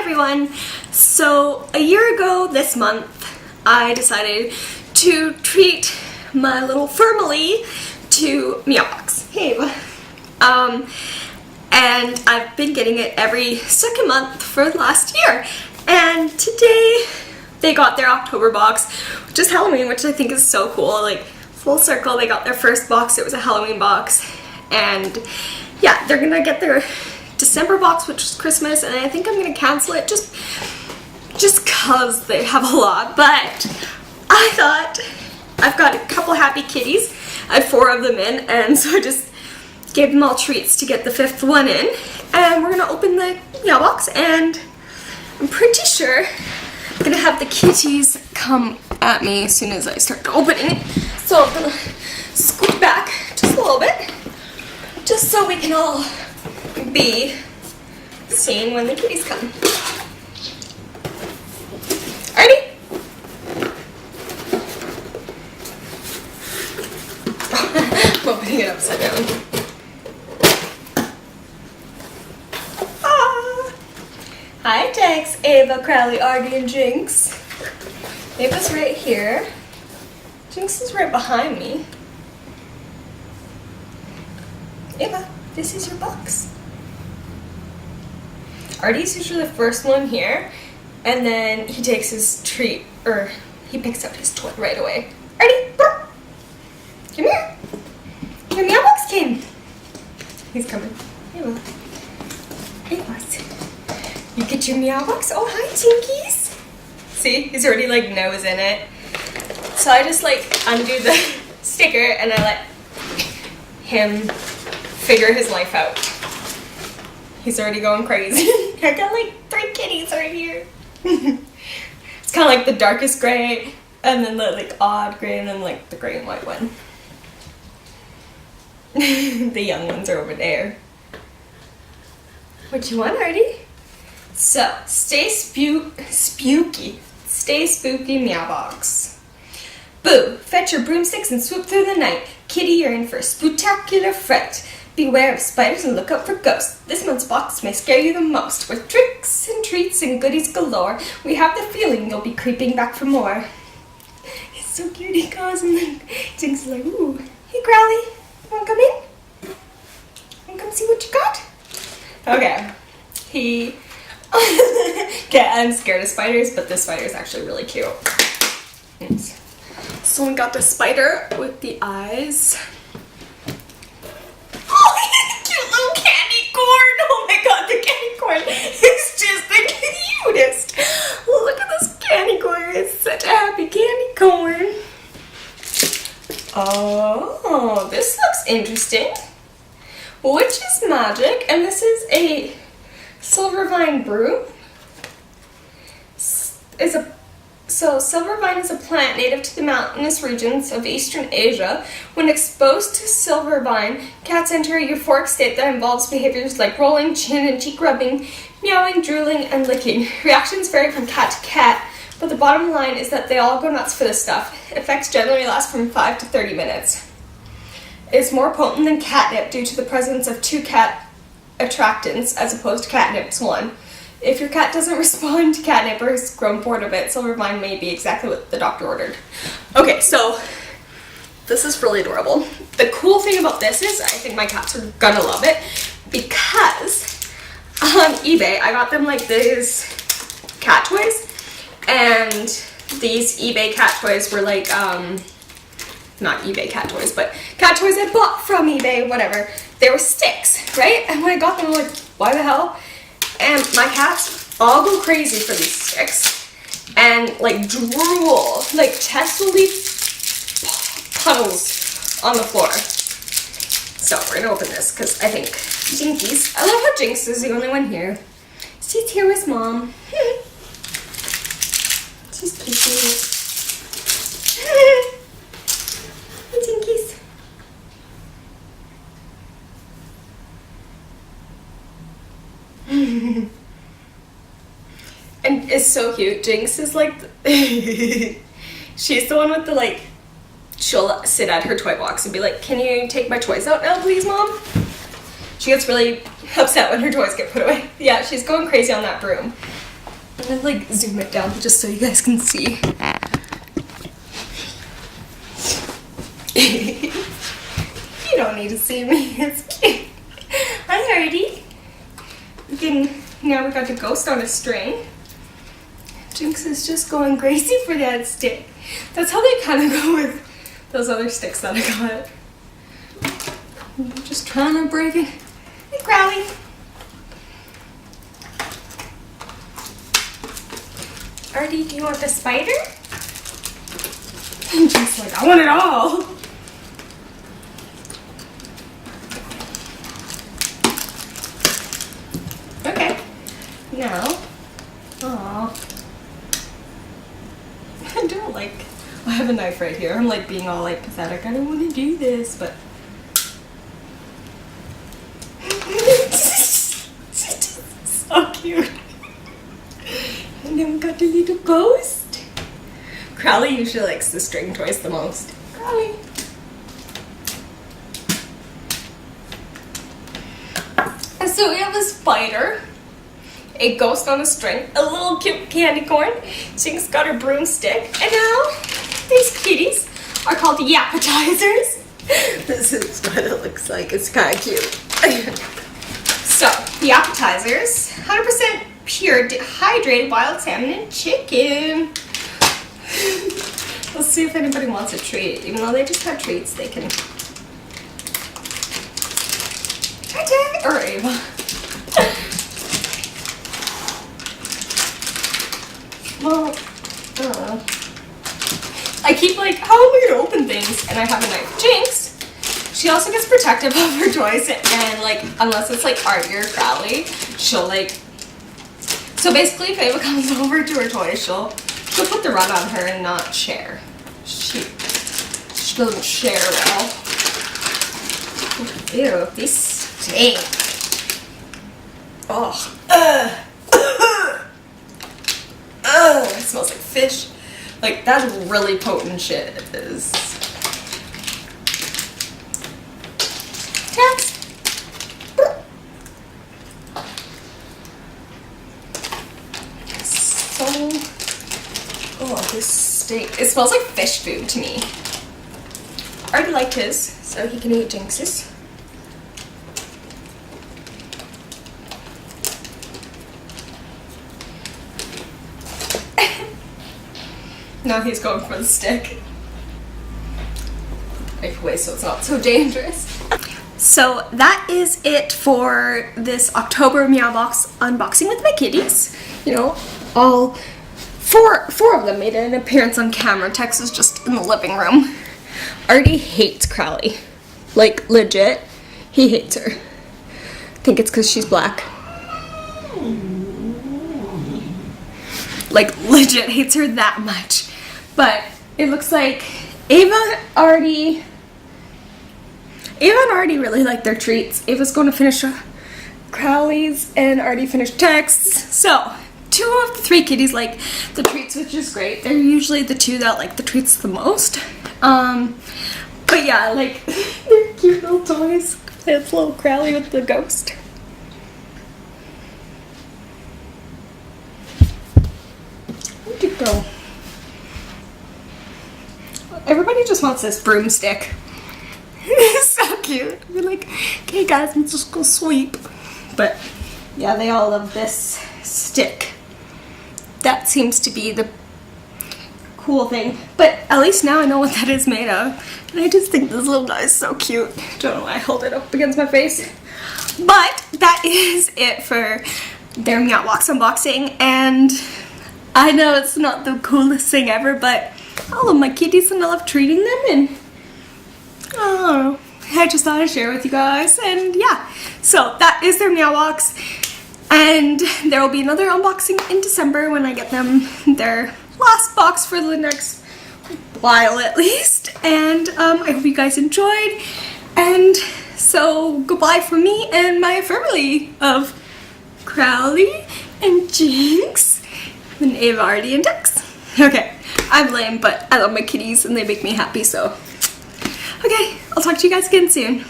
everyone! So a year ago this month I decided to treat my little family to Meowbox. Hey Ava. And I've been getting it every second month for the last year. And today they got their October box, which is Halloween, which I think is so cool. Like full circle, they got their first box, it was a Halloween box. And yeah, they're gonna get their December box, which is Christmas, and I think I'm gonna cancel it just cause they have a lot. But I thought I've got a couple happy kitties. I had 4 of them in, and so I just gave them all treats to get the 5th one in. And we're gonna open the Meowbox, and I'm pretty sure I'm gonna have the kitties come at me as soon as I start opening it. So I'm gonna scoot back just a little bit, just so we can all be seen when the kitties come. Alrighty? I'm opening it upside down. Ah. Hi Tex, Ava, Crowley, Artie, and Jinx. Ava's right here. Jinx is right behind me. Ava, this is your box. Artie's usually the first one here, and then he takes his treat, or he picks up his toy right away. Artie, burp. Come here. Your Meowbox came. He's coming. Ava. Hey, boss. You get your Meowbox? Oh, hi, Jinkies. See, he's already like nose in it. So I just like undo the sticker and I let him figure his life out. He's already going crazy. I got like 3 kitties right here. It's kind of like the darkest gray, and then the like odd gray, and then like the gray and white one. The young ones are over there. What you want, Artie? So, stay spooky. Stay spooky, Meowbox. Boo! Fetch your broomsticks and swoop through the night. Kitty, you're in for a spooktacular fright. Beware of spiders and look out for ghosts. This month's box may scare you the most. With tricks and treats and goodies galore, we have the feeling you'll be creeping back for more. It's so cute, he goes and then Jinx is like, ooh. Hey Crowley, you wanna come in? Wanna come see what you got? Okay. Okay, I'm scared of spiders, but this spider is actually really cute. Yes. So we got the spider with the eyes. Cute little candy corn! Oh my god, the candy corn is just the cutest! Look at this candy corn, it's such a happy candy corn. Oh, this looks interesting. Which is magic, and this is a silvervine broom. So silvervine is a plant native to the mountainous regions of Eastern Asia. When exposed to silvervine, cats enter a euphoric state that involves behaviors like rolling, chin and cheek rubbing, meowing, drooling, and licking. Reactions vary from cat to cat, but the bottom line is that they all go nuts for this stuff. Effects generally last from 5 to 30 minutes. It's more potent than catnip due to the presence of 2 cat attractants as opposed to catnip's 1. If your cat doesn't respond to catnip or has grown bored of it, silvervine may be exactly what the doctor ordered. Okay, so this is really adorable. The cool thing about this is I think my cats are gonna love it because on eBay I got them like these cat toys, and these eBay cat toys were like not eBay cat toys, but cat toys I bought from eBay, whatever. They were sticks, right? And when I got them, I'm like, why the hell? And my cats all go crazy for these sticks and like drool, like chest will leave puddles on the floor. So we're gonna open this because I think Jinkies, I love how Jinx is the only one here. She's here with Mom. She's cute. Hey Jinkies. And it's so cute. Jinx is like she's the one with the like, she'll sit at her toy box and be like, can you take my toys out now please, Mom? She gets really upset when her toys get put away. Yeah, she's going crazy on that broom. I'm gonna like zoom it down just so you guys can see. You don't need to see me, it's cute. Hi, Hardy. Now we got the ghost on a string. Jinx is just going crazy for that stick. That's how they kind of go with those other sticks that I got. I'm just trying to break it. Hey, Crowley. Artie, do you want the spider? And Jinx like, I want it all. Okay. Now, aww. I don't like, I have a knife right here. I'm like being all like pathetic. I don't want to do this, but. So cute. And then we got the little ghost. Crowley usually likes the string toys the most. Crowley. And so we have a spider, a ghost on a string, a little cute candy corn. Jinx got her broomstick, and now these kitties are called the appetizers. This is what it looks like. It's kind of cute. So the appetizers, 100% pure dehydrated wild salmon and chicken. Let's see if anybody wants a treat. Even though they just have treats, they can. Hi, Jack or Ava. Well, I keep like, how am I gonna open things? And I have a knife. Jinx, she also gets protective of her toys, and like, unless it's like Artie or Crowley, she'll like. So basically, if Ava comes over to her toys, she'll put the run on her and not share. She doesn't share well. Ew, these stink. Oh. It smells like fish. Like, that's really potent shit. It is. Cats. So, oh, this steak. It smells like fish food to me. I already liked his, so he can eat Jinx's. Now he's going for the stick. Knife away so it's not so dangerous. So that is it for this October Meowbox unboxing with my kitties. You know, all four of them made an appearance on camera. Tex is just in the living room. Artie hates Crowley. Like, legit, he hates her. I think it's because she's black. Like, legit hates her that much. But it looks like Ava and Artie really like their treats. Ava's going to finish Crowley's and Artie finished Tex's. So 2 of the 3 kitties like the treats, which is great. They're usually the 2 that like the treats the most. But yeah, like, they're cute little toys. It's little Crowley with the ghost. Where'd you go? Everybody just wants this broomstick. It's so cute. We're like, okay guys, let's just go sweep. But yeah, they all love this stick. That seems to be the cool thing. But at least now I know what that is made of. And I just think this little guy is so cute. Don't know why I hold it up against my face. But that is it for their Meowbox unboxing. And I know it's not the coolest thing ever, but I love my kitties and I love treating them, and oh, I just thought I'd share with you guys. And yeah, so that is their Meowbox, and there will be another unboxing in December when I get them their last box for the next while at least. And I hope you guys enjoyed, and so goodbye from me and my family of Crowley and Jinx and Ava, Artie, and Tex. Okay, I'm lame, but I love my kitties and they make me happy, so. Okay, I'll talk to you guys again soon.